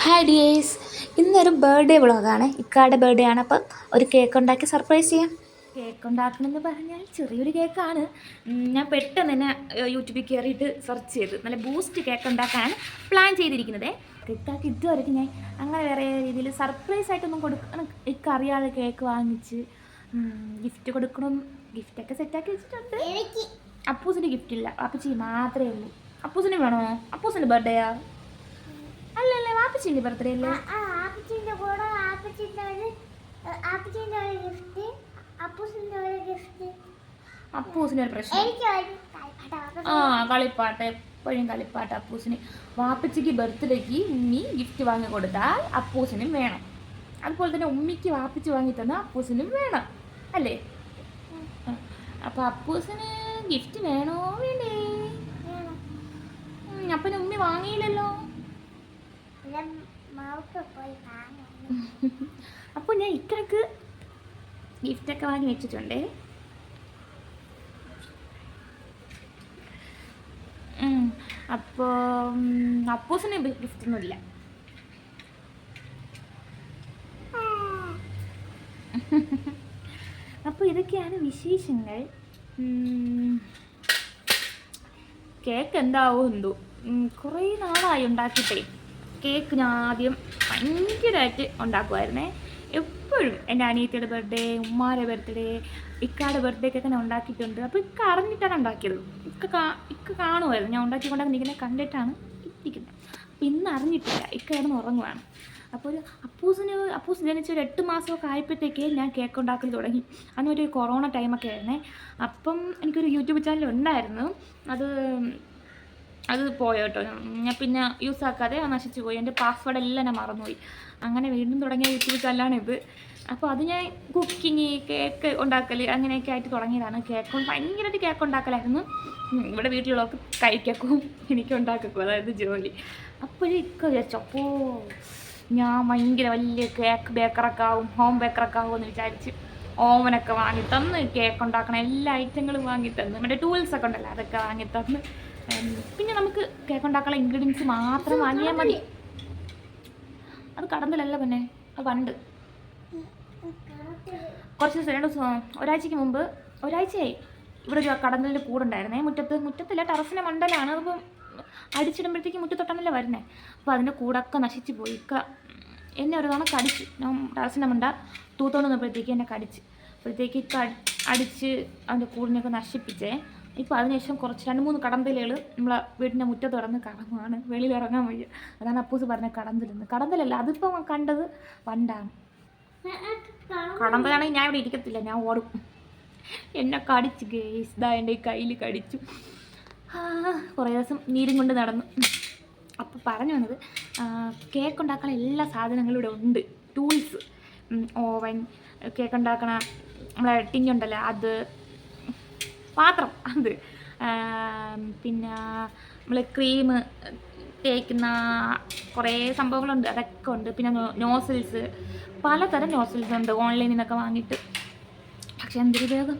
Hi dears, ഇന്നൊരു birthday വ്ളോഗാണ്. ഇക്കാടെ ബർത്ത്ഡേ ആണ്. അപ്പം ഒരു കേക്ക് ഉണ്ടാക്കി സർപ്രൈസ് ചെയ്യാം. കേക്ക് ഉണ്ടാക്കണമെന്ന് പറഞ്ഞാൽ ചെറിയൊരു കേക്കാണ്. ഞാൻ പെട്ടെന്ന് തന്നെ യൂട്യൂബിൽ കയറിയിട്ട് സെർച്ച് ചെയ്ത് നല്ല ബൂസ്റ്റ് കേക്ക് ഉണ്ടാക്കാനാണ് പ്ലാൻ ചെയ്തിരിക്കുന്നത്. ഇക്കാക്ക് ഇതുവരെയ്ക്ക് ഞാൻ അങ്ങനെ വേറെ രീതിയിൽ സർപ്രൈസ് ആയിട്ടൊന്നും കൊടുക്കണം. ഇക്കറിയാതെ കേക്ക് വാങ്ങിച്ച് ഗിഫ്റ്റ് കൊടുക്കണം. ഗിഫ്റ്റൊക്കെ സെറ്റാക്കി വെച്ചിട്ടുണ്ട്. അപ്പൂസിൻ്റെ ഗിഫ്റ്റ് ഇല്ല, അപ്പച്ചി മാത്രമേ ഉള്ളൂ. അപ്പൂസിന് വേണോ? അപ്പൂസിൻ്റെ ബർത്ത്ഡേയാ? അല്ലല്ലേ, വാപ്പച്ചിൻ്റെ ബർത്ത്ഡേ അല്ലേ? അപ്പൂസിന് ഒരു പ്രശ്നം. കളിപ്പാട്ട്, എപ്പോഴും കളിപ്പാട്ട് അപ്പൂസിന്. വാപ്പച്ചിക്ക് ബർത്ത്ഡേക്ക് ഉമ്മി ഗിഫ്റ്റ് വാങ്ങി കൊടുത്താൽ അപ്പൂസിനും വേണം. അതുപോലെ തന്നെ ഉമ്മിക്ക് വാപ്പച്ചി വാങ്ങി തന്നാൽ അപ്പൂസിനും വേണം അല്ലേ? അപ്പൊ അപ്പൂസിന് ഗിഫ്റ്റ് വേണോ വേണ്ടേ? അപ്പന് ഉമ്മി വാങ്ങിയില്ലല്ലോ. അപ്പോൾ ഞാൻ ഇക്കക്ക് ഗിഫ്റ്റൊക്കെ വാങ്ങി വെച്ചിട്ടുണ്ടേ. അപ്പോൾ അപ്പൂസിന് ഗിഫ്റ്റൊന്നുമില്ല. അപ്പോൾ ഇതൊക്കെയാണ് വിശേഷങ്ങൾ. കേക്ക് എന്താവും എന്തോ, കുറേ നാളായി ഉണ്ടാക്കിയിട്ടേ. കേക്ക് ഞാൻ ആദ്യം ഭയങ്കരമായിട്ട് ഉണ്ടാക്കുമായിരുന്നേ. എപ്പോഴും എൻ്റെ അനിയത്തിയുടെ ബർത്ത്ഡേ, ഉമ്മാരുടെ ബർത്ത്ഡേ, ഇക്കാടെ ബർത്ത്ഡേക്കൊക്കെ ഞാൻ ഉണ്ടാക്കിയിട്ടുണ്ട്. അപ്പോൾ ഇക്ക അറിഞ്ഞിട്ടാണ് ഉണ്ടാക്കിയത്. ഇക്ക കാണുമായിരുന്നു ഞാൻ ഉണ്ടാക്കിക്കൊണ്ടൊക്കെ നിൽക്കുന്നത് കണ്ടിട്ടാണ് ഇരിക്കുന്നത്. അപ്പോൾ ഇന്ന് അറിഞ്ഞിട്ടില്ല, ഇക്ക കിടന്ന് ഉറങ്ങുവാണ്. അപ്പോൾ അപ്പൂസ് ജനിച്ച ഒരു 8 മാസമൊക്കെ ആയപ്പോഴത്തേക്കേ ഞാൻ കേക്ക് ഉണ്ടാക്കൽ തുടങ്ങി. അന്നൊരു കൊറോണ ടൈമൊക്കെ ആയിരുന്നേ. അപ്പം എനിക്കൊരു യൂട്യൂബ് ചാനൽ ഉണ്ടായിരുന്നു. അത് പോയോ കേട്ടോ. ഞാൻ പിന്നെ യൂസ് ആക്കാതെ നശിച്ചു പോയി. എൻ്റെ പാസ്വേഡ് എല്ലാം ഞാൻ മറന്നുപോയി. അങ്ങനെ വീണ്ടും തുടങ്ങിയ യൂട്യൂബ് ചാനലാണിത്. അപ്പോൾ അത് ഞാൻ കുക്കിങ്, കേക്ക് ഉണ്ടാക്കൽ അങ്ങനെയൊക്കെ ആയിട്ട് തുടങ്ങിയതാണ്. കേക്ക് ഭയങ്കരമായിട്ട് കേക്ക് ഉണ്ടാക്കലായിരുന്നു. ഇവിടെ വീട്ടിലുള്ളവർക്ക് കഴിക്കും, എനിക്ക് ഉണ്ടാക്കും, അതായത് ജോലി. അപ്പോഴും ഇക്ക വിചാരിച്ചു, അപ്പോൾ ഞാൻ ഭയങ്കര വലിയ കേക്ക് ബേക്കറൊക്കെ ആവും, ഹോം ബേക്കറൊക്കെ ആവും എന്ന് വിചാരിച്ച് ഓവനൊക്കെ വാങ്ങിത്തന്ന്, കേക്ക് ഉണ്ടാക്കണം എല്ലാ ഐറ്റങ്ങളും വാങ്ങിത്തന്ന്, മറ്റേ ടൂൾസൊക്കെ ഉണ്ടല്ലോ അതൊക്കെ വാങ്ങിത്തന്ന്. പിന്നെ നമുക്ക് കേക്ക് ഉണ്ടാക്കാനുള്ള ഇൻഗ്രീഡിയൻസ് മാത്രം വാങ്ങിയാൽ മതി. അത് കടന്നിലല്ല പിന്നെ, അത് പണ്ട് കുറച്ച് ദിവസം 2 ദിവസം ഒരാഴ്ചയ്ക്ക് മുമ്പ്, ഒരാഴ്ചയായി ഇവിടെ ഒരു കടന്നലിൻ്റെ കൂടുണ്ടായിരുന്നേ. മുറ്റത്തില്ല, ടെറസിൻ്റെ മണ്ടലാണ്. അതിപ്പം അടിച്ചിടുമ്പോഴത്തേക്ക് മുറ്റത്തൊട്ടാണല്ലേ വരുന്നേ. അപ്പോൾ അതിൻ്റെ കൂടൊക്കെ നശിച്ച് പോയി. എന്നെ ഒരു തവണ കടിച്ചു. ഞാൻ ടെറസിൻ്റെ മണ്ട തൂത്തോണ്ട് നിന്നപ്പോഴത്തേക്ക് എന്നെ കടിച്ച്. അപ്പോഴത്തേക്ക് അടിച്ച് അതിൻ്റെ കൂടിനെയൊക്കെ നശിപ്പിച്ചേ. ഇപ്പോൾ അതിനുശേഷം കുറച്ച് 2-3 കടന്തലുകൾ നമ്മളെ വീടിൻ്റെ മുറ്റത്ത് തുറന്ന് കടങ്ങുവാണ്. വെളിയിൽ ഇറങ്ങാൻ വയ്യ. അതാണ് അപ്പൂസ് പറഞ്ഞ കടന്തലെന്ന്. കടന്തലല്ല, അതിപ്പോൾ കണ്ടത് പണ്ടാണ്. കടന്തലാണെങ്കിൽ ഞാൻ ഇവിടെ ഇരിക്കത്തില്ല, ഞാൻ ഓടും. എന്നെ കടിച്ചു ഗേസ്, ഇതാ എൻ്റെ ഈ കയ്യിൽ കടിച്ചു. കുറേ ദിവസം നീരും കൊണ്ട് നടന്നു. അപ്പോൾ പറഞ്ഞു വന്നത്, കേക്ക് ഉണ്ടാക്കണ എല്ലാ സാധനങ്ങളും ഇവിടെ ഉണ്ട്. ടൂൾസ്, ഓവൻ, കേക്ക് ഉണ്ടാക്കണ നമ്മളെ ടിന്നുണ്ടല്ലോ അത്, പാത്രം അത്, പിന്നെ നമ്മൾ ക്രീം തേക്കുന്ന കുറേ സംഭവങ്ങളുണ്ട്, അതൊക്കെ ഉണ്ട്. പിന്നെ നോസിൽസ്, പലതരം നോസിൽസ് ഉണ്ട് ഓൺലൈനിൽ നിന്നൊക്കെ വാങ്ങിയിട്ട്. പക്ഷെ എന്തൊരു വേഗം,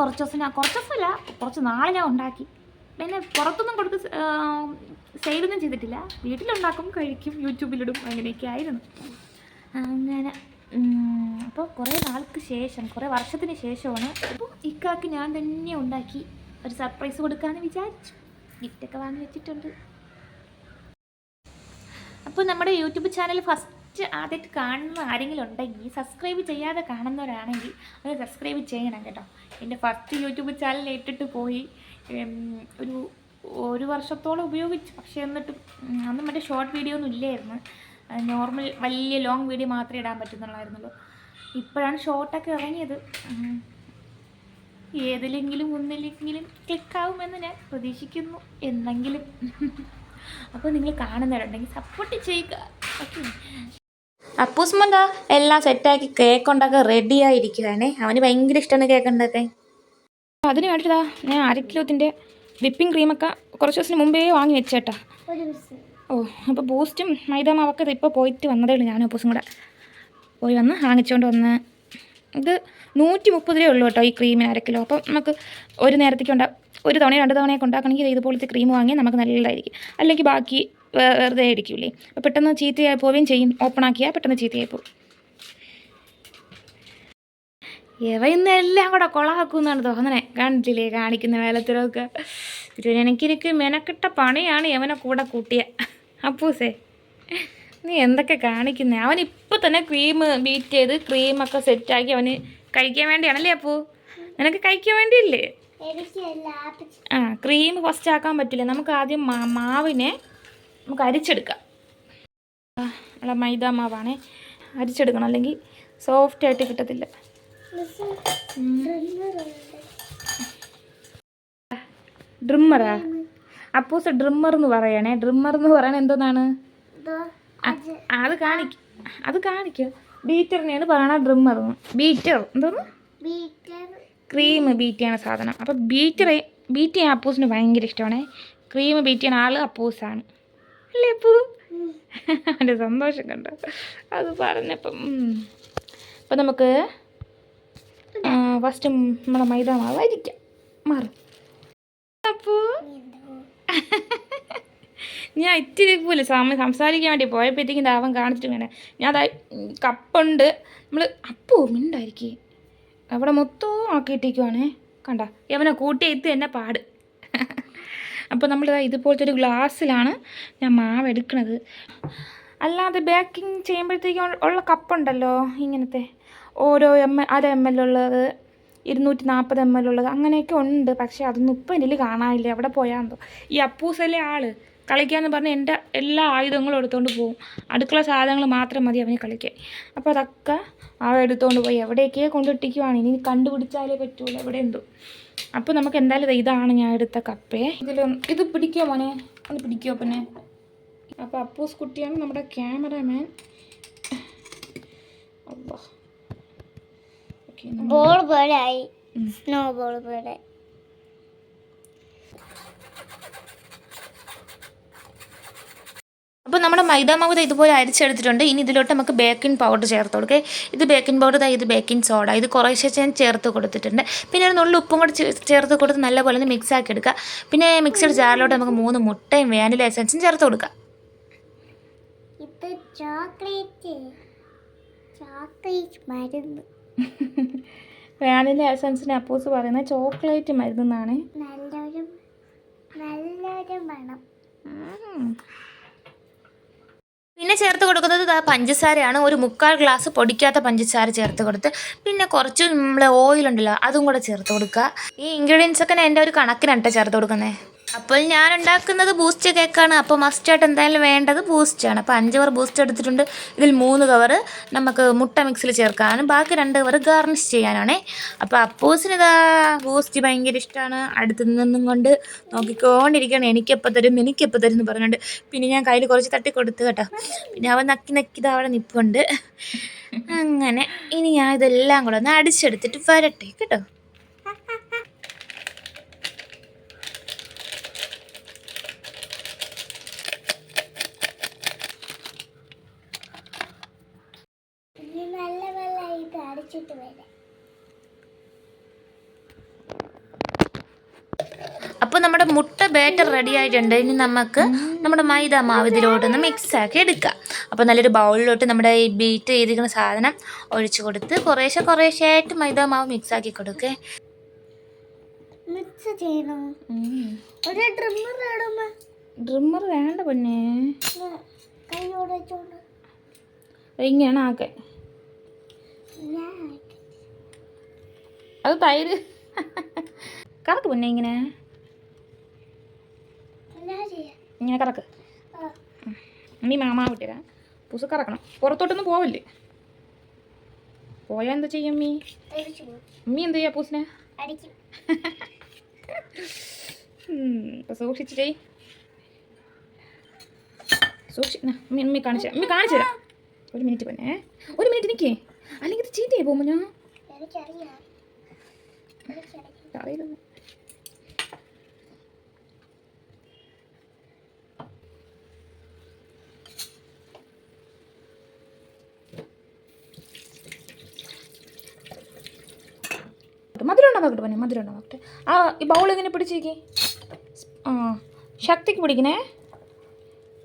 കുറച്ച് ദിവസമല്ല, കുറച്ച് നാൾ ഞാൻ ഉണ്ടാക്കി. പിന്നെ പുറത്തൊന്നും കൊടുത്ത് സെയിലൊന്നും ചെയ്തിട്ടില്ല. വീട്ടിലുണ്ടാക്കും, കഴിക്കും, യൂട്യൂബിലിടും, അങ്ങനെയൊക്കെ ആയിരുന്നു. അങ്ങനെ അപ്പോൾ കുറേ നാൾക്ക് ശേഷം, കുറേ വർഷത്തിന് ശേഷമാണ് അപ്പോൾ ഇക്കാക്ക് ഞാൻ തന്നെ ഉണ്ടാക്കി ഒരു സർപ്രൈസ് കൊടുക്കാമെന്ന് വിചാരിച്ചു. ഗിഫ്റ്റൊക്കെ വാങ്ങി വെച്ചിട്ടുണ്ട്. അപ്പോൾ നമ്മുടെ യൂട്യൂബ് ചാനൽ ഫസ്റ്റ് ആദ്യമായിട്ട് കാണുന്ന ആരെങ്കിലും ഉണ്ടെങ്കിൽ, സബ്സ്ക്രൈബ് ചെയ്യാതെ കാണുന്നവരാണെങ്കിൽ അത് സബ്സ്ക്രൈബ് ചെയ്യണം കേട്ടോ. എൻ്റെ ഫസ്റ്റ് യൂട്യൂബ് ചാനൽ ഇട്ടിട്ട് പോയി ഒരു വർഷത്തോളം ഉപയോഗിച്ചു. പക്ഷേ എന്നിട്ടും അന്ന് മറ്റേ ഷോർട്ട് വീഡിയോ ഒന്നും ഇല്ലായിരുന്നു. നോർമൽ വലിയ ലോങ് വീഡിയോ മാത്രമേ ഇടാൻ പറ്റുന്നുള്ളായിരുന്നുള്ളൂ. ഇപ്പോഴാണ് ഷോർട്ടൊക്കെ ഇറങ്ങിയത്. ഏതിലെങ്കിലും ഒന്നിലെങ്കിലും ക്ലിക്കാവുമെന്ന് ഞാൻ പ്രതീക്ഷിക്കുന്നു, എന്തെങ്കിലും. അപ്പോൾ നിങ്ങൾ കാണുന്നവരുണ്ടെങ്കിൽ സപ്പോർട്ട് ചെയ്യുക. ഓക്കെ. അപ്പൂസ്മന്ത എല്ലാം സെറ്റാക്കി കേക്ക് ഉണ്ടാക്കാൻ റെഡിയായിരിക്കുകയാണേ. അവന് ഭയങ്കര ഇഷ്ടമാണ് കേക്ക് ഉണ്ടാക്കാൻ. അതിന് വേണ്ടിയിട്ടാ ഞാൻ 1/2 കിലോത്തിൻ്റെ വിപ്പിംഗ് ക്രീമൊക്കെ കുറച്ച് ദിവസത്തിന് മുമ്പേ വാങ്ങി വെച്ചേട്ടാ. അപ്പോൾ ബൂസ്റ്റും മൈദ മാവൊക്കെ ഇപ്പോൾ പോയിട്ട് വന്നതേ ഉള്ളൂ. ഞാനും അപ്പൂസും കൂടെ പോയി വന്ന് വാങ്ങിച്ചുകൊണ്ട് വന്ന്. ഇത് 130 രൂപയേ ഉള്ളൂ കേട്ടോ ഈ ക്രീമിന് 1/2 കിലോ. അപ്പം നമുക്ക് ഒരു നേരത്തേക്ക് ഒരു തവണയോ 2 തവണയൊക്കെ ഉണ്ടാക്കണമെങ്കിൽ ഇതുപോലത്തെ ക്രീം വാങ്ങിയാൽ നമുക്ക് നല്ലതായിരിക്കും. അല്ലെങ്കിൽ ബാക്കി വെറുതെ ഇരിക്കൂലേ. അപ്പോൾ പെട്ടെന്ന് ചീത്തയായി പോവുകയും ചെയ്യും. ഓപ്പൺ ആക്കിയാൽ പെട്ടെന്ന് ചീത്തയായി പോകും. ഇവ ഇന്ന് എല്ലാം കൂടെ കൊളാക്കുമെന്നാണ് തോന്നണേ. കാണിച്ചില്ലേ കാണിക്കുന്ന വേലത്തിലൊക്കെ. എനിക്കിരിക്ക് മെനക്കിട്ട പണിയാണ് യവനെ കൂടെ കൂട്ടിയ. അപ്പൂസേ നീ എന്തൊക്കെ കാണിക്കുന്നേ. അവനിപ്പോൾ തന്നെ ക്രീം ബീറ്റ് ചെയ്ത് ക്രീമൊക്കെ സെറ്റാക്കി അവന് കഴിക്കാൻ വേണ്ടിയാണല്ലേ അപ്പൂ? നിനക്ക് കഴിക്കാൻ വേണ്ടിയില്ലേ? ക്രീം ഫസ്റ്റ് ആക്കാൻ പറ്റില്ല. നമുക്ക് ആദ്യം മാവിനെ നമുക്ക് അരിച്ചെടുക്കാം. അല്ല മൈദ മാവാണേ, അരിച്ചെടുക്കണം, അല്ലെങ്കിൽ സോഫ്റ്റായിട്ട് കിട്ടത്തില്ല. ഡ്രിമ്മറാ അപ്പൂസ്? ഡ്രിമ്മർ എന്ന് പറയണേ. ഡ്രിമ്മർ എന്ന് പറയണ എന്തോന്നാണ്? അത് കാണിക്കും. ബീറ്ററിനെയാണ് പറയണ ഡ്രിമ്മർ. ബീറ്റർ എന്തോന്ന്? ക്രീം ബീറ്റ് ചെയ്യണ സാധനം. അപ്പം ബീറ്റ് ചെയ്യാൻ അപ്പൂസിന് ഭയങ്കര ഇഷ്ടമാണ്. ക്രീം ബീറ്റ് ചെയ്യണ ആൾ അപ്പൂസാണ് അല്ലേ അപ്പൂ? എൻ്റെ സന്തോഷം കണ്ടോ അത് പറഞ്ഞപ്പം. അപ്പം നമുക്ക് ഫസ്റ്റ് നമ്മളെ മൈദ മാവ് അരിക്കാം. മാറും അപ്പൂ. ഞാൻ ഇത്തിരി പോലെ സംസാരിക്കാൻ വേണ്ടി പോയപ്പോഴത്തേക്കും അവൻ കാണിച്ചിട്ട് വേണേ. ഞാൻ കപ്പുണ്ട്. നമ്മൾ അപ്പൂ മിണ്ടായിരിക്കേ അവിടെ മൊത്തവും ആക്കിയിട്ടേക്കുവാണേ. കണ്ട യവനെ കൂട്ടിയെത്തി എന്നെ പാട്. അപ്പോൾ നമ്മളിതാ ഇതുപോലത്തെ ഒരു ഗ്ലാസ്സിലാണ് ഞാൻ മാവ് എടുക്കുന്നത്. അല്ലാതെ ബേക്കിംഗ് ചെയ്യുമ്പോഴത്തേക്കും ഉള്ള കപ്പുണ്ടല്ലോ, ഇങ്ങനത്തെ ഓരോ അര ml ഉള്ളത്, 240 ml ഉള്ളത്, അങ്ങനെയൊക്കെ ഉണ്ട്. പക്ഷേ അതൊന്നും ഇപ്പം എൻ്റെ കാണാനില്ല. എവിടെ പോയാന്തോ. ഈ അപ്പൂസല്ലേ ആള് കളിക്കാമെന്ന് പറഞ്ഞാൽ എൻ്റെ എല്ലാ ആയുധങ്ങളും എടുത്തുകൊണ്ട് പോകും. അടുക്കള സാധനങ്ങൾ മാത്രം മതി അവന് കളിക്കാൻ. അപ്പോൾ അതൊക്കെ അവ എടുത്തുകൊണ്ട് പോയി എവിടെയൊക്കെ കൊണ്ടിട്ടിക്കുവാണ്. ഇനി കണ്ടുപിടിച്ചാലേ പറ്റൂല എവിടെ എന്തോ. അപ്പോൾ നമുക്ക് എന്തായാലും ഇതാണ് ഞാൻ എടുത്ത കപ്പേ. ഇത് പിടിക്കുമോ മോനെ? ഒന്ന് പിടിക്കുമോ പിന്നെ? അപ്പോൾ അപ്പൂസ് കുട്ടിയാണ് നമ്മുടെ ക്യാമറമാൻ. ബോൾ പോലെ ആയി, സ്നോ ബോൾ പോലെ. അപ്പോൾ നമ്മുടെ മൈദാമാവ് ഇതുപോലെ അരിച്ചെടുത്തിട്ടുണ്ട്. ഇനി ഇതിലോട്ട് നമുക്ക് ബേക്കിംഗ് പൗഡർ ചേർത്ത് കൊടുക്കുക. ഇത് ബേക്കിംഗ് പൗഡർ, ഇത് ബേക്കിംഗ് സോഡ, ഇത് കുറേശ്ശെ ഞാൻ ചേർത്ത് കൊടുത്തിട്ടുണ്ട്. പിന്നെ ഒരു നുള്ളി ഉപ്പും കൂടെ ചേർത്ത് കൊടുത്ത് നല്ലപോലെ ഒന്ന് മിക്സ് ആക്കി എടുക്കുക. പിന്നെ മിക്സഡ് ജാറിലോട്ട് നമുക്ക് 3 മുട്ടയും വാനില എസൻസും ചേർത്ത് കൊടുക്കുക. ഇത് ചോക്ലേറ്റ് മരുന്ന്. വാനില എസൻസിന് അപ്പൂസ് പറയുന്നത് ചോക്ലേറ്റ് മരുന്നാണ്. നല്ലൊരു മണം. പിന്നെ ചേർത്ത് കൊടുക്കുന്നത് പഞ്ചസാരയാണ്. ഒരു 3/4 ഗ്ലാസ് പൊടിക്കാത്ത പഞ്ചസാര ചേർത്ത് കൊടുത്ത് പിന്നെ കുറച്ച് നമ്മളെ ഓയിലുണ്ടല്ലോ അതും കൂടെ ചേർത്ത് കൊടുക്കുക. ഈ ഇൻഗ്രീഡിയൻസ് ഒക്കെ എൻ്റെ ഒരു കണക്കിനാണ് ചേർത്ത് കൊടുക്കുന്നത്. അപ്പോൾ ഞാൻ ഉണ്ടാക്കുന്നത് ബൂസ്റ്റ് കേക്കാണ്. അപ്പോൾ മസ്റ്റായിട്ട് എന്തായാലും വേണ്ടത് ബൂസ്റ്റാണ്. അപ്പോൾ 5 കവർ ബൂസ്റ്റ് എടുത്തിട്ടുണ്ട്. ഇതിൽ 3 കവർ നമുക്ക് മുട്ട മിക്സിൽ ചേർക്കാനും ബാക്കി 2 കവർ ഗാർണിഷ് ചെയ്യാനാണേ. അപ്പോൾ അപ്പൂസിന് ഇതാ ബൂസ്റ്റ് ഭയങ്കര ഇഷ്ടമാണ്. അടുത്ത് നിന്നും കൊണ്ട് നോക്കിക്കൊണ്ടിരിക്കുകയാണ്. എനിക്കെപ്പോൾ തരും എന്ന് പറഞ്ഞുകൊണ്ട്. പിന്നെ ഞാൻ കയ്യിൽ കുറച്ച് തട്ടി കൊടുത്തു കേട്ടോ. പിന്നെ അവൻ നക്കി അവിടെ നിൽപ്പുണ്ട്. അങ്ങനെ ഇനി ഞാൻ ഇതെല്ലാം കൂടെ ഒന്ന് അടിച്ചെടുത്തിട്ട് വരട്ടെ കേട്ടോ. അപ്പോൾ നമ്മുടെ മുട്ട ബാറ്റർ റെഡി ആയിട്ടുണ്ട്. ഇനി നമുക്ക് നമ്മുടെ മൈദ മാവ് ഇതിലോട്ടൊന്ന് മിക്സാക്കി എടുക്കാം. അപ്പോൾ നല്ലൊരു ബൗളിലോട്ട് നമ്മുടെ ഈ ബീറ്റ് ചെയ്തിരിക്കുന്ന സാധനം ഒഴിച്ച് കൊടുത്ത് കുറേശ്ശെ ആയിട്ട് മൈദ മാവ് മിക്സാക്കി കൊടുക്കേ. മിക്സ് ചെയ്യണം. ഒരു ഡ്രിമ്മർ വേണ്ട പിന്നെ കൈയോടെ ഇങ്ങനെയാണ് ആക്കെ. അത് തൈര് കറക്ക് പിന്നെ ഇങ്ങനെ കറക്ക്. നീ മാമാ വിട്ടിരാ പൂസ് കറക്കണം. പുറത്തോട്ടൊന്നും പോവല്ലേ. പോയാൽ എന്താ ചെയ്യും അമ്മീ എന്താ ചെയ്യാ പൂസിനെ? സൂക്ഷിച്ചിട്ടേ അമ്മി കാണിച്ചു തരാം. 1 മിനിറ്റ് പിന്നെ 1 മിനിറ്റ് നിൽക്കേ, അല്ലെങ്കിൽ ഇത് ചീത്തയായി പോകുമ്പോ ഞാൻ അറിയില്ല. മധുരം ഉണ്ടോ നോക്കട്ടെ പിന്നെ, മധുരം ഉണ്ടോ നോക്കട്ടെ. ഈ ബൗൾ ഇങ്ങനെ പിടിച്ചിരിക്കേ. ശക്തിക്ക് പിടിക്കണേ,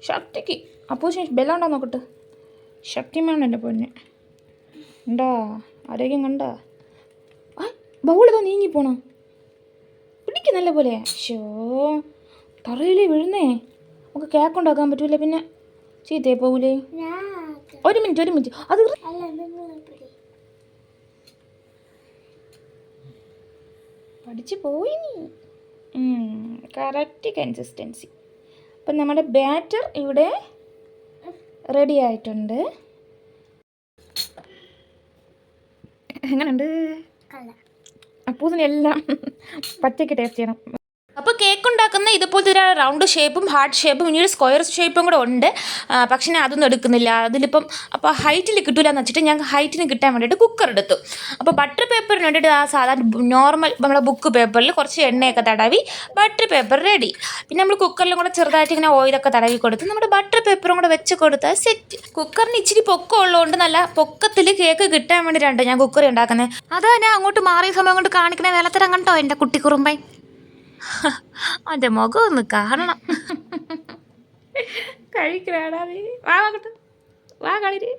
ശക്തിക്ക് അപ്പൂസിന് ബലം ഉണ്ടോ നോക്കട്ടെ. ശക്തിമാണ് എൻ്റെ പൊന്നെ. ഉണ്ടാ ആരോഗ്യം കണ്ടാ. ആ ബൗളിതോ നീങ്ങിപ്പോണോ. പിടിക്ക് നല്ല പോലെ. ഷോ തറയിലേ വീഴുന്നേ. നമുക്ക് കേക്ക് ഉണ്ടാക്കാൻ പറ്റൂല, പിന്നെ ചീത്തയെ പോകൂലേ. ഒരു മിനിറ്റ് അത് പഠിച്ച് പോയി നീ. Correct consistency. അപ്പം നമ്മുടെ ബാറ്റർ ഇവിടെ റെഡി ആയിട്ടുണ്ട്. എങ്ങനെയുണ്ട്? അപ്പൂസിനെല്ലാം പച്ചയ്ക്ക് ടേസ്റ്റ് ചെയ്യണം. അപ്പോൾ കേക്ക് ഉണ്ടാക്കുന്ന ഇതുപോലത്തെ ഒരു റൗണ്ട് ഷേപ്പും ഹാർട്ട് ഷേപ്പും ഇനി ഒരു സ്ക്വയർ ഷേപ്പും കൂടെ ഉണ്ട്. പക്ഷേ ഞാൻ അതൊന്നും എടുക്കുന്നില്ല. അതിലിപ്പം അപ്പോൾ ഹൈറ്റിൽ കിട്ടില്ല എന്ന് വെച്ചിട്ട് ഞാൻ ഹൈറ്റിന് കിട്ടാൻ വേണ്ടിയിട്ട് കുക്കർ എടുത്തു. അപ്പോൾ ബട്ടർ പേപ്പറിന് വേണ്ടിയിട്ട് ആ സാധാരണ നോർമൽ നമ്മുടെ ബുക്ക് പേപ്പറിൽ കുറച്ച് എണ്ണയൊക്കെ തടവി ബട്ടർ പേപ്പർ റെഡി. പിന്നെ നമ്മൾ കുക്കറിലും കൂടെ ചെറുതായിട്ട് ഇങ്ങനെ ഓയിലൊക്കെ തടവി കൊടുത്ത് നമ്മുടെ ബട്ടർ പേപ്പറും കൂടെ വെച്ച് കൊടുത്താൽ സെറ്റ്. കുക്കറിന് ഇച്ചിരി പൊക്കം ഉള്ളതുകൊണ്ട് നല്ല പൊക്കത്തിൽ കേക്ക് കിട്ടാൻ വേണ്ടിയിട്ടുണ്ട് ഞാൻ കുക്കറി ഉണ്ടാക്കുന്നത്. അതാ ഞാൻ അങ്ങോട്ട് മാറിയ സമയം കൊണ്ട് കാണിക്കണ വേലത്തരം കണ്ടോ എൻ്റെ കുട്ടി കുറുമ്പൻ. അതിൻ്റെ മുഖം ഒന്ന് കാണണം. കഴിക്കണാടാ നീ. വാ നോക്കട്ടെ, വാ കളിര്.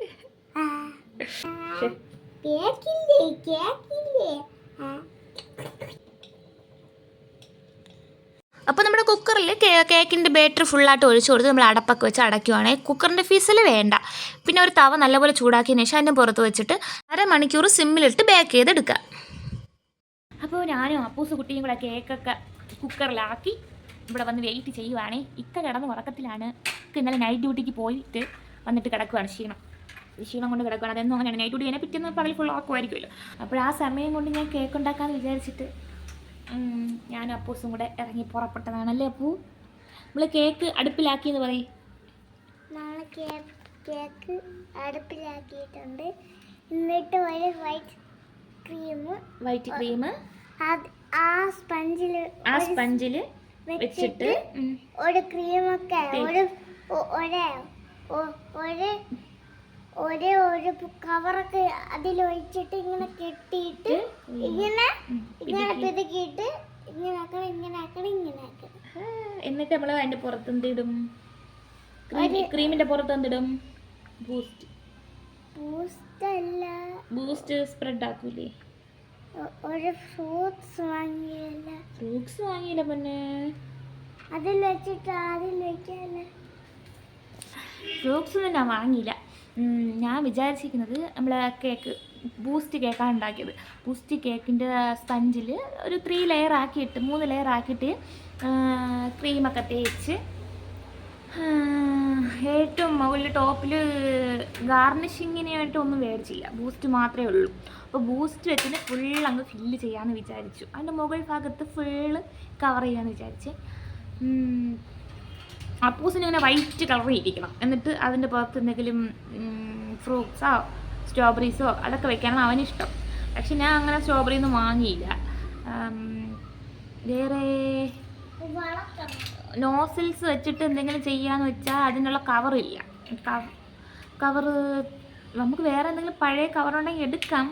അപ്പോൾ നമ്മുടെ കുക്കറിൽ കേക്കിൻ്റെ ബാറ്റർ ഫുള്ളായിട്ട് ഒഴിച്ചു കൊടുത്ത് നമ്മൾ അടപ്പൊക്കെ വെച്ച് അടയ്ക്കുവാണെങ്കിൽ കുക്കറിൻ്റെ ഫീസിൽ വേണ്ട. പിന്നെ ഒരു തവ നല്ലപോലെ ചൂടാക്കിയതിന് ശേഷം അതിൻ്റെ പുറത്ത് വെച്ചിട്ട് അരമണിക്കൂർ സിമ്മിലിട്ട് ബേക്ക് ചെയ്തെടുക്കുക. അപ്പോൾ ഞാനും അപ്പൂസ് കുട്ടിയും കൂടെ കേക്കൊക്കെ കുക്കറിലാക്കി ഇവിടെ വന്ന് വെയിറ്റ് ചെയ്യുവാണേ. ഇക്ക കിടന്ന് ഉറക്കത്തിലാണ്. ഇന്നലെ നൈറ്റ് ഡ്യൂട്ടിക്ക് പോയിട്ട് വന്നിട്ട് കിടക്കുവാണ്. ക്ഷീണം കൊണ്ട് കിടക്കുകയാണ്. അതൊന്നും അങ്ങനെയാണ്. നൈറ്റ് ഡ്യൂട്ടി കഴിഞ്ഞാൽ പിറ്റേന്ന് പകൽ ഫുൾ ആക്കുമായിരിക്കുമല്ലോ. അപ്പോൾ ആ സമയം കൊണ്ട് ഞാൻ കേക്ക് ഉണ്ടാക്കാമെന്ന് വിചാരിച്ചിട്ട് ഞാനും അപ്പൂസും കൂടെ ഇറങ്ങി പുറപ്പെട്ടതാണല്ലേ. അപ്പൂ നമ്മൾ കേക്ക് അടുപ്പിലാക്കിയെന്ന് പറയും. നാളെ കേക്ക് അടുപ്പിലാക്കിയിട്ടുണ്ട്. എന്നിട്ട് ഒരു വൈറ്റ് ക്രീം ആ സ്പഞ്ചിൽ വെച്ചിട്ട് ഒരു ക്രീമൊക്കെ ഒരു കവറൊക്കെ അതിലൊഴിച്ചിട്ട് ഇങ്ങനെ കെട്ടിയിട്ട് ഇങ്ങനെ പിതുക്കിയിട്ട് ഇങ്ങനെ ആക്കണം. എന്നിട്ട് നമ്മൾ അതിൻ്റെ പുറത്ത് എന്തിടും? ക്രീമിൻ്റെ പുറത്ത് എന്തിടും? Boost spread ആക്കൂലേ? ഒരു ഫ്രൂട്ട്സ് വാങ്ങിയില്ല പിന്നെ അതിൽ വെക്കാല്ലേ. ഫ്രൂട്ട്സ് ഒന്നും ഞാൻ വാങ്ങിയില്ല. ഞാൻ വിചാരിച്ചിരിക്കുന്നത് നമ്മൾ കേക്ക് ബൂസ്റ്റ് കേക്കാണ് ഉണ്ടാക്കിയത്. ബൂസ്റ്റ് കേക്കിൻ്റെ സ്പഞ്ചിൽ ഒരു 3 ലെയർ ആക്കിയിട്ട് 3 ലെയർ ആക്കിയിട്ട് ക്രീമൊക്കെ തേച്ച് ഏറ്റവും മുകളിൽ ടോപ്പിൽ ഗാർണിഷിങ്ങിനായിട്ട് ഒന്നും മേടിച്ചില്ല. ബൂസ്റ്റ് മാത്രമേ ഉള്ളൂ. അപ്പോൾ ബൂസ്റ്റ് വെച്ചിട്ട് ഫുൾ അങ്ങ് ഫില്ല് ചെയ്യാമെന്ന് വിചാരിച്ചു. അതിൻ്റെ മുകൾ ഭാഗത്ത് ഫുള്ള് കവർ ചെയ്യാമെന്ന് വിചാരിച്ച്. അപ്പൂസിന് ഇങ്ങനെ വൈറ്റ് കളർ ഇരിക്കണം. എന്നിട്ട് അതിൻ്റെ പുറത്ത് എന്തെങ്കിലും ഫ്രൂട്ട്സോ സ്ട്രോബെറീസോ അതൊക്കെ വെക്കാനാണ് അവനിഷ്ടം. പക്ഷെ ഞാൻ അങ്ങനെ സ്ട്രോബെറി ഒന്നും വാങ്ങിയില്ല. വേറെ നോസിൽസ് വെച്ചിട്ട് എന്തെങ്കിലും ചെയ്യാമെന്ന് വെച്ചാൽ അതിനുള്ള കവറില്ല. കവറ് നമുക്ക് വേറെ എന്തെങ്കിലും പഴയ കവറുണ്ടെങ്കിൽ എടുക്കാം.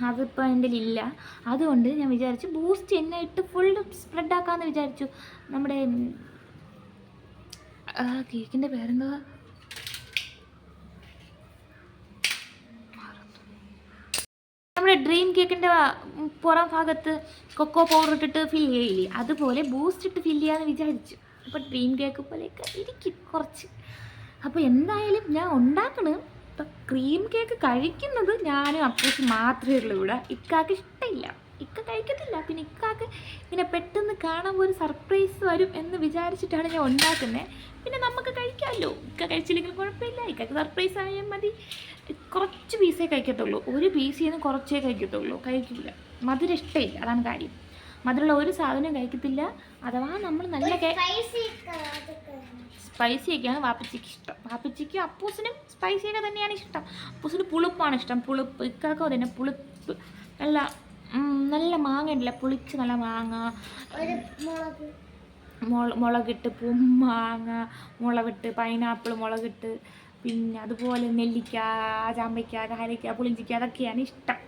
അതിപ്പോൾ എൻ്റെ ഇല്ല. അതുകൊണ്ട് ഞാൻ വിചാരിച്ചു ബൂസ്റ്റ് എന്നെ ഇട്ട് ഫുൾ സ്പ്രെഡ് ആക്കാമെന്ന് വിചാരിച്ചു. നമ്മുടെ കേക്കിൻ്റെ പേരെന്താ? നമ്മുടെ ഡ്രീം കേക്കിൻ്റെ പുറം ഭാഗത്ത് കൊക്കോ പൗഡർ ഇട്ടിട്ട് ഫില്ല് ചെയ്യില്ലേ, അതുപോലെ ബൂസ്റ്റ് ഇട്ട് ഫില്ല് ചെയ്യാമെന്ന് വിചാരിച്ചു. അപ്പോൾ ഡ്രീം കേക്ക് പോലെയൊക്കെ ഇരിക്കും കുറച്ച്. അപ്പോൾ എന്തായാലും ഞാൻ ഉണ്ടാക്കണം. ഇപ്പം ക്രീം കേക്ക് കഴിക്കുന്നത് ഞാനും അപ്പൂസ് മാത്രമേ ഉള്ളൂ ഇവിടെ. ഇക്കാക്ക് ഇഷ്ടമില്ല, ഇക്ക കഴിക്കത്തില്ല. പിന്നെ ഇക്കാക്ക് ഇങ്ങനെ പെട്ടെന്ന് കാണുമ്പോൾ ഒരു സർപ്രൈസ് വരും എന്ന് വിചാരിച്ചിട്ടാണ് ഞാൻ ഉണ്ടാക്കുന്നത്. പിന്നെ നമുക്ക് കഴിക്കാമല്ലോ. ഇക്ക കഴിച്ചില്ലെങ്കിൽ കുഴപ്പമില്ല, ഇക്കക്ക് സർപ്രൈസ് ആയാൽ മതി. കുറച്ച് പീസേ കഴിക്കത്തുള്ളൂ. ഒരു പീസിൽ നിന്ന് കുറച്ചേ കഴിക്കത്തുള്ളൂ, കഴിക്കില്ല. മധുരം ഇഷ്ടമില്ല, അതാണ് കാര്യം. മധുരമുള്ള ഒരു സാധനവും കഴിക്കത്തില്ല. അഥവാ നമ്മൾ നല്ല സ്പൈസിയൊക്കെയാണ് വാപ്പച്ചിക്ക് ഇഷ്ടം. വാപ്പച്ചിക്കും അപ്പൂസിനും സ്പൈസിയൊക്കെ തന്നെയാണ് ഇഷ്ടം. അപ്പൂസിന് പുളിപ്പാണ് ഇഷ്ടം. പുളിപ്പ്. ഇക്കാക്കോ തന്നെ പുളിപ്പ്. നല്ല മാങ്ങ ഉണ്ടല്ലോ, പുളിച്ച് നല്ല മാങ്ങ, മുളകിട്ട് മാങ്ങ മുളകിട്ട്, പൈനാപ്പിൾ മുളകിട്ട്, പിന്നെ അതുപോലെ നെല്ലിക്ക, ചാമ്പയ്ക്ക, കാരയ്ക്ക, പുളിഞ്ചിക്ക, അതൊക്കെയാണ് ഇഷ്ടം.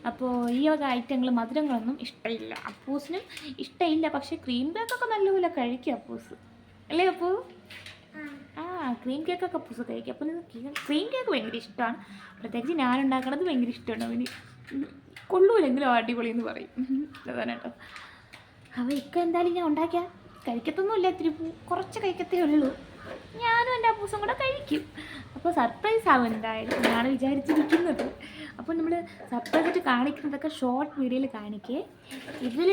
അപ്പോൾ ഈ വക ഐറ്റങ്ങൾ മധുരങ്ങളൊന്നും ഇഷ്ടമില്ല. അപ്പൂസിനും ഇഷ്ടമില്ല. പക്ഷേ ക്രീം കേക്കൊക്കെ നല്ലപോലെ കഴിക്കും അപ്പൂസ്, അല്ലേ അപ്പൂ? ക്രീം കേക്കൊക്കെ അപ്പൂസ് കഴിക്കും. അപ്പോൾ ക്രീം കേക്ക് ഭയങ്കര ഇഷ്ടമാണ്. പ്രത്യേകിച്ച് ഞാൻ ഉണ്ടാക്കണത് ഭയങ്കര ഇഷ്ടമാണ്. അവന് കൊള്ളൂലെങ്കിലും അടിപൊളി എന്ന് പറയും. അതാണ് കേട്ടോ. അപ്പോൾ ഇക്ക എന്തായാലും ഞാൻ ഉണ്ടാക്കിയാൽ കഴിക്കത്തൊന്നുമില്ല, ഇത്തിരി കുറച്ച് കഴിക്കത്തേ ഉള്ളൂ. ഞാനും എൻ്റെ അപ്പൂസും കൂടെ കഴിക്കും. അപ്പോൾ സർപ്രൈസ് ആവും എന്തായാലും ഞാൻ വിചാരിച്ചിരിക്കുന്നത്. അപ്പോൾ നമ്മൾ സർപ്രൈസായിട്ട് കാണിക്കുന്നതൊക്കെ ഷോർട്ട് വീഡിയോയിൽ കാണിക്കേ. ഇതിൽ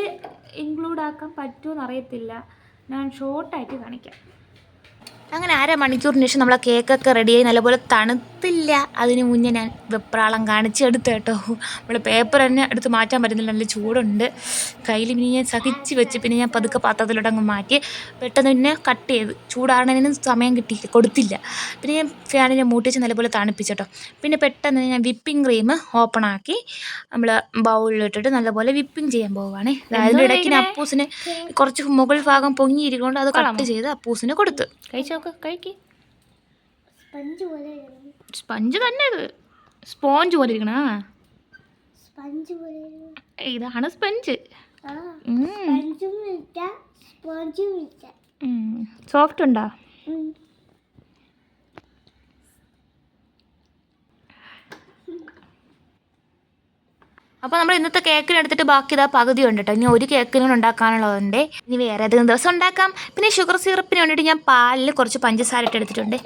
ഇൻക്ലൂഡ് ആക്കാൻ പറ്റുമോ എന്നറിയത്തില്ല, ഞാൻ ഷോർട്ടായിട്ട് കാണിക്കാം. അങ്ങനെ 1/2 മണിക്കൂറിന് ശേഷം നമ്മളെ കേക്കൊക്കെ റെഡിയായി. നല്ലപോലെ തണുത്തില്ല, അതിന് മുന്നേ ഞാൻ വെപ്രാളം കാണിച്ചെടുത്ത് കേട്ടോ. നമ്മൾ പേപ്പർ തന്നെ എടുത്ത് മാറ്റാൻ പറ്റുന്നില്ല, നല്ല ചൂടുണ്ട് കയ്യിൽ. പിന്നെ ഞാൻ സഹിച്ച് വെച്ച് പിന്നെ ഞാൻ പതുക്കെ പാത്രത്തിലോട്ട് അങ്ങ് മാറ്റി പെട്ടെന്ന് പിന്നെ കട്ട് ചെയ്ത് ചൂടാറണതിന് സമയം കൊടുത്തില്ല. പിന്നെ ഞാൻ ഫാനിനെ മൂട്ടിച്ച് നല്ലപോലെ തണുപ്പിച്ചട്ടോ. പിന്നെ പെട്ടെന്ന് ഞാൻ വിപ്പിംഗ് ക്രീം ഓപ്പൺ ആക്കി നമ്മൾ ബൗളിലിട്ടിട്ട് നല്ലപോലെ വിപ്പിംഗ് ചെയ്യാൻ പോവുകയാണ്. അതിൻ്റെ ഇടയ്ക്ക് അപ്പൂസിന് കുറച്ച് മുകൾ ഭാഗം പൊങ്ങിയിരിക്കൊണ്ട് അത് കട്ട് ചെയ്ത് അപ്പൂസിന് കൊടുത്ത് കഴിച്ചോക്കെ. കഴിക്ക്. സ്പഞ്ച് തന്നെ, ഇത് സ്പോഞ്ച് പോലെ ഇരിക്കണ. ഇതാണ് സ്പഞ്ച്. സോഫ്റ്റ് ഉണ്ടോ? അപ്പോൾ നമ്മൾ ഇന്നത്തെ കേക്കിന് എടുത്തിട്ട് ബാക്കി ഇതാ പകുതി ഉണ്ട് കേട്ടോ. ഇനി ഒരു കേക്കിനും ഉണ്ടാക്കാനുള്ളതുണ്ട്. ഇനി വേറെ ഏതെങ്കിലും ദിവസം ഉണ്ടാക്കാം. പിന്നെ ഷുഗർ സിറപ്പിന് വേണ്ടിയിട്ട് ഞാൻ പാലിൽ കുറച്ച് പഞ്ചസാര ഇട്ട് എടുത്തിട്ടുണ്ട്.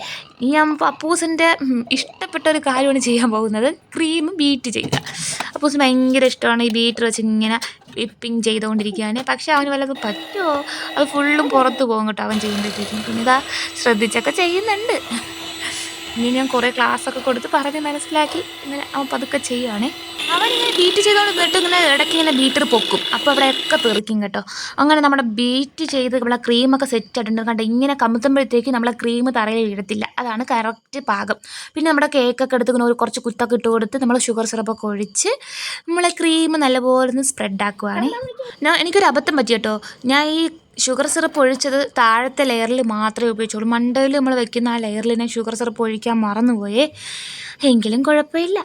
ഇനി ഞാൻ അപ്പൂസിൻ്റെ ഇഷ്ടപ്പെട്ട ഒരു കാര്യമാണ് ചെയ്യാൻ പോകുന്നത്, ക്രീം ബീറ്റ് ചെയ്യുക. അപ്പൂസിന് ഭയങ്കര ഇഷ്ടമാണ് ഈ ബീറ്റർ വെച്ച് ഇങ്ങനെ വിപ്പിങ് ചെയ്തുകൊണ്ടിരിക്കാൻ. പക്ഷേ അവന് വല്ലതും പറ്റുമോ, അത് ഫുള്ളും പുറത്ത് പോകും കേട്ടോ അവൻ ചെയ്യുമ്പോഴത്തേക്കും. പിന്നെ ഇതാ ശ്രദ്ധിച്ചൊക്കെ ചെയ്യുന്നുണ്ട്. ഇനി ഞാൻ കുറേ ക്ലാസ്സൊക്കെ കൊടുത്ത് പറഞ്ഞ് മനസ്സിലാക്കി ഇങ്ങനെ അവൻ പതുക്കെ ചെയ്യുകയാണേ. അവനിങ്ങനെ ബീറ്റ് ചെയ്തുകൊണ്ട് നിന്നിട്ട് ഇങ്ങനെ ഇടയ്ക്ക് ഇങ്ങനെ ബീറ്റർ പൊക്കും, അപ്പോൾ അവിടെയൊക്കെ തെറിക്കും കേട്ടോ. അങ്ങനെ നമ്മുടെ ബീറ്റ് ചെയ്ത് നമ്മളെ ക്രീമൊക്കെ സെറ്റ് ആയിട്ടുണ്ട് കണ്ടോ. ഇങ്ങനെ കമുത്തുമ്പോഴത്തേക്ക് നമ്മളെ ക്രീം തറയിൽ വീഴത്തില്ല, അതാണ് കറക്റ്റ് പാകം. പിന്നെ നമ്മുടെ കേക്കൊക്കെ എടുത്ത് ഇങ്ങനെ ഒരു കുറച്ച് കുത്തൊക്കെ ഇട്ട് കൊടുത്ത് നമ്മൾ ഷുഗർ സിറപ്പൊക്കെ ഒഴിച്ച് നമ്മളെ ക്രീം നല്ലപോലെ ഒന്ന് സ്പ്രെഡ് ആക്കുവാണ്. എനിക്കൊരു അബദ്ധം പറ്റി കേട്ടോ. ഞാൻ ഈ ഷുഗർ സിറപ്പ് ഒഴിച്ചത് താഴത്തെ ലെയറിൽ മാത്രമേ ഉപയോഗിച്ചുള്ളൂ. മണ്ടയിൽ നമ്മൾ വെക്കുന്ന ആ ലെയറിൽ ഞാൻ ഷുഗർ സിറപ്പ് ഒഴിക്കാൻ മറന്നുപോയേ. എങ്കിലും കുഴപ്പമില്ല.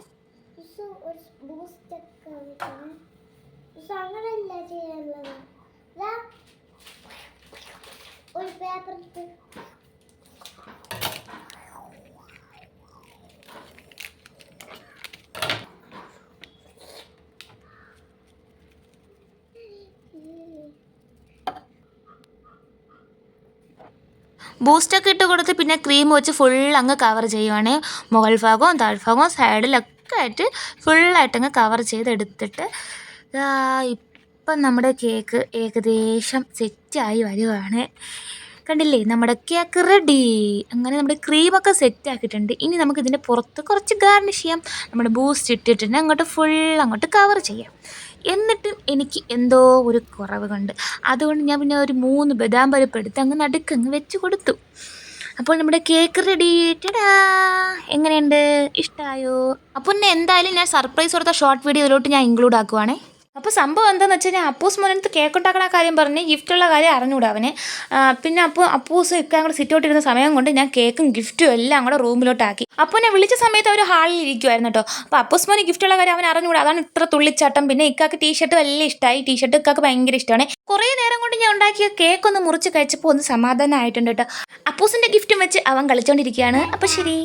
ബൂസ്റ്റൊക്കെ ഇട്ട് കൊടുത്ത് പിന്നെ ക്രീം വെച്ച് ഫുൾ അങ്ങ് കവർ ചെയ്യുവാണ്. മുകൾ ഭാഗവും താഴ്ഭാഗവും സൈഡിലൊക്കെ ആയിട്ട് ഫുള്ളായിട്ടങ്ങ് കവർ ചെയ്തെടുത്തിട്ട് ഇപ്പം നമ്മുടെ കേക്ക് ഏകദേശം സെറ്റായി വരുവാണ്. കണ്ടില്ലേ, നമ്മുടെ കേക്ക് റെഡി. അങ്ങനെ നമ്മുടെ ക്രീമൊക്കെ സെറ്റ് ആക്കിയിട്ടുണ്ട്. ഇനി നമുക്ക് ഇതിൻ്റെ പുറത്ത് കുറച്ച് ഗാർണിഷ് ചെയ്യാം. നമ്മുടെ ബൂസ്റ്റ് ഇട്ടിട്ടുണ്ട് അങ്ങോട്ട് ഫുൾ അങ്ങോട്ട് കവർ ചെയ്യാം. എന്നിട്ടും എനിക്ക് എന്തോ ഒരു കുറവ് കണ്ട്, അതുകൊണ്ട് ഞാൻ പിന്നെ ഒരു 3 ബദാം പരിപ്പ് എടുത്ത് അങ്ങ് നടുക്കങ്ങ് വെച്ച് കൊടുത്തു. അപ്പോൾ നമ്മുടെ കേക്ക് റെഡി. ടാ, എങ്ങനെയുണ്ട്, ഇഷ്ടമായോ? അപ്പോൾ എന്തായാലും ഞാൻ സർപ്രൈസ് കൊടുത്ത ഷോർട്ട് വീഡിയോയിലോട്ട് ഞാൻ ഇൻക്ലൂഡ് ആക്കുവാണേ. അപ്പോൾ സംഭവം എന്താണെന്ന് വെച്ച് കഴിഞ്ഞാൽ അപ്പൂസ് മോനടുത്ത് കേക്ക് ഉണ്ടാക്കണ കാര്യം പറഞ്ഞ് ഗിഫ്റ്റുള്ള കാര്യം അറിഞ്ഞുകൂടാ അവന്. പിന്നെ അപ്പൂസ് ഇക്കാൻ കൂടെ സിറ്റ് ഔട്ട് ഇരുന്ന സമയം കൊണ്ട് ഞാൻ കേക്കും ഗിഫ്റ്റും എല്ലാം കൂടെ റൂമിലോട്ടാക്കി. അപ്പോൾ ഞാൻ വിളിച്ച സമയത്ത് അവർ ഹാളിൽ ഇരിക്കുമായിരുന്നു കേട്ടോ. അപ്പോൾ അപ്പൂസ് മോന് ഗിഫ്റ്റുള്ള കാര്യം അവൻ അറിഞ്ഞുകൂടാ, അതാണ് ഇത്ര തുള്ളിച്ചാട്ടം. പിന്നെ ഇക്കാക്ക് ടീഷർട്ട് വലിയ ഇഷ്ടമായി, ടീഷർട്ട് ഇക്കാക്ക് ഭയങ്കര ഇഷ്ടമാണ്. കുറേ നേരം കൊണ്ട് ഞാൻ ഉണ്ടാക്കിയ കേക്ക് ഒന്ന് മുറിച്ച് കഴിച്ചപ്പോൾ ഒന്ന് സമാധാനമായിട്ടുണ്ട് കേട്ടോ. അപ്പൂസിൻ്റെ ഗിഫ്റ്റും വെച്ച് അവൻ കളിച്ചുകൊണ്ടിരിക്കുകയാണ്. അപ്പോൾ ശരി.